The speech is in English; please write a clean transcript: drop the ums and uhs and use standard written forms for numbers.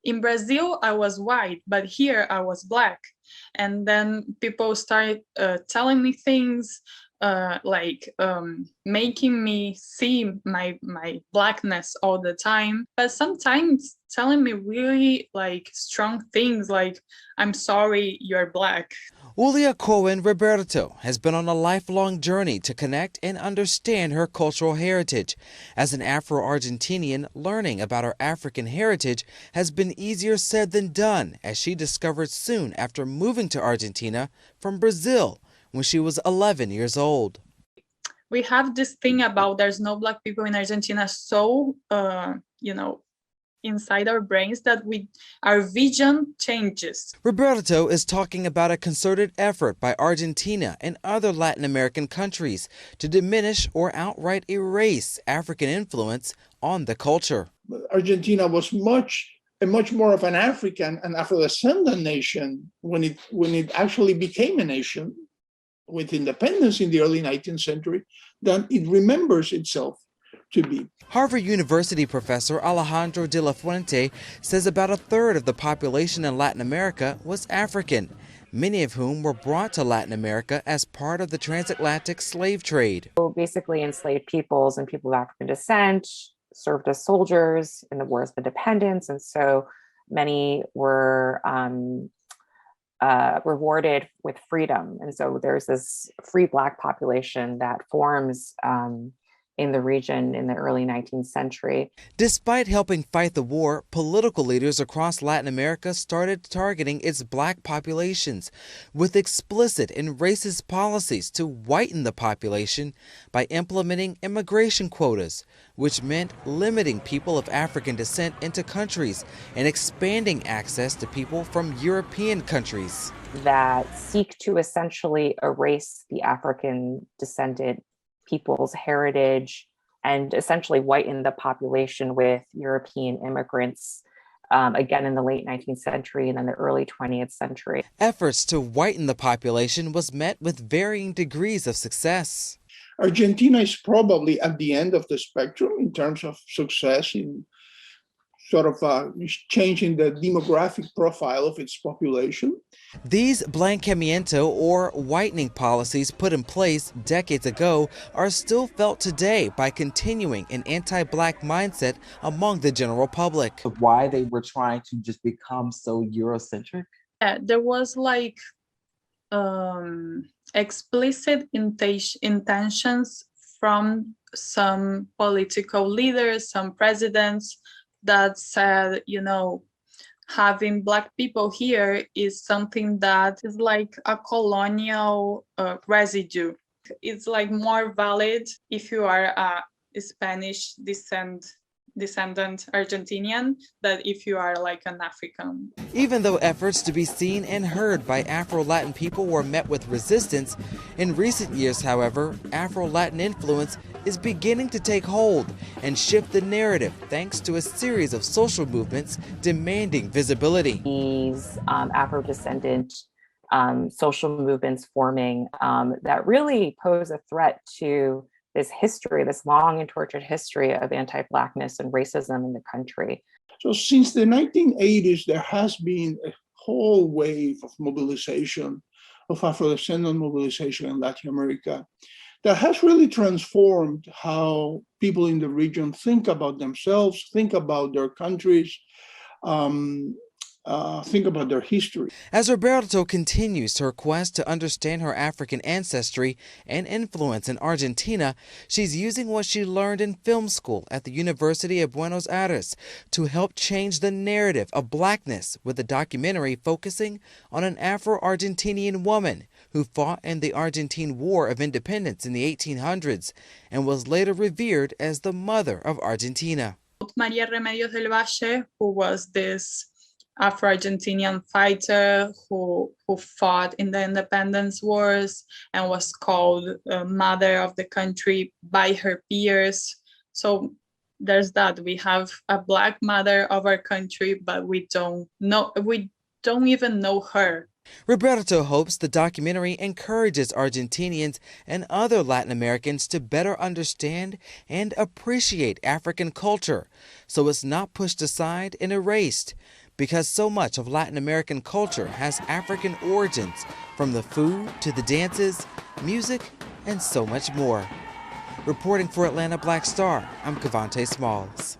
in Brazil, I was white, but here I was black. And then people started telling me things making me see my blackness all the time, but sometimes telling me really like strong things like, I'm sorry, you're black. Julia Cohen Roberto has been on a lifelong journey to connect and understand her cultural heritage. As an Afro-Argentinian, learning about her African heritage has been easier said than done, as she discovered soon after moving to Argentina from Brazil when she was 11 years old. We have this thing about there's no black people in Argentina, so inside our brains that our vision changes. Roberto is talking about a concerted effort by Argentina and other Latin American countries to diminish or outright erase African influence on the culture. Argentina was much more of an African and Afro-descendant nation when it actually became a nation with independence in the early 19th century than it remembers itself to be. Harvard University professor Alejandro de la Fuente says about a third of the population in Latin America was African, many of whom were brought to Latin America as part of the transatlantic slave trade. So basically, enslaved peoples and people of African descent served as soldiers in the Wars of Independence, and so many were rewarded with freedom. And so there's this free Black population that forms in the region in the early 19th century. Despite helping fight the war, political leaders across Latin America started targeting its Black populations with explicit and racist policies to whiten the population by implementing immigration quotas, which meant limiting people of African descent into countries and expanding access to people from European countries. That seek to essentially erase the African descended people's heritage and essentially whiten the population with European immigrants, again in the late 19th century and then the early 20th century. Efforts to whiten the population was met with varying degrees of success. Argentina is probably at the end of the spectrum in terms of success in sort of changing the demographic profile of its population. These blanqueamiento or whitening policies put in place decades ago are still felt today by continuing an anti-Black mindset among the general public. Why they were trying to just become so Eurocentric? Yeah, there was like explicit intentions from some political leaders, some presidents, that said, having Black people here is something that is like a colonial residue. It's like more valid if you are a Spanish descendant Argentinian than if you are like an African. Even though efforts to be seen and heard by Afro-Latin people were met with resistance, in recent years, however, Afro-Latin influence is beginning to take hold and shift the narrative thanks to a series of social movements demanding visibility. These Afro-descendant social movements forming that really pose a threat to this history, this long and tortured history of anti-Blackness and racism in the country. So since the 1980s, there has been a whole wave of mobilization, of Afro-descendant mobilization in Latin America, that has really transformed how people in the region think about themselves, think about their countries, think about their history. As Roberto continues her quest to understand her African ancestry and influence in Argentina, she's using what she learned in film school at the University of Buenos Aires to help change the narrative of Blackness with a documentary focusing on an Afro-Argentinian woman who fought in the Argentine War of Independence in the 1800s and was later revered as the mother of Argentina. Maria Remedios del Valle, who was this Afro-Argentinian fighter who fought in the independence wars and was called mother of the country by her peers. So there's that. We have a Black mother of our country, but we don't even know her. Roberto hopes the documentary encourages Argentinians and other Latin Americans to better understand and appreciate African culture so it's not pushed aside and erased, because so much of Latin American culture has African origins, from the food to the dances, music, and so much more. Reporting for Atlanta Black Star, I'm Cavante Smalls.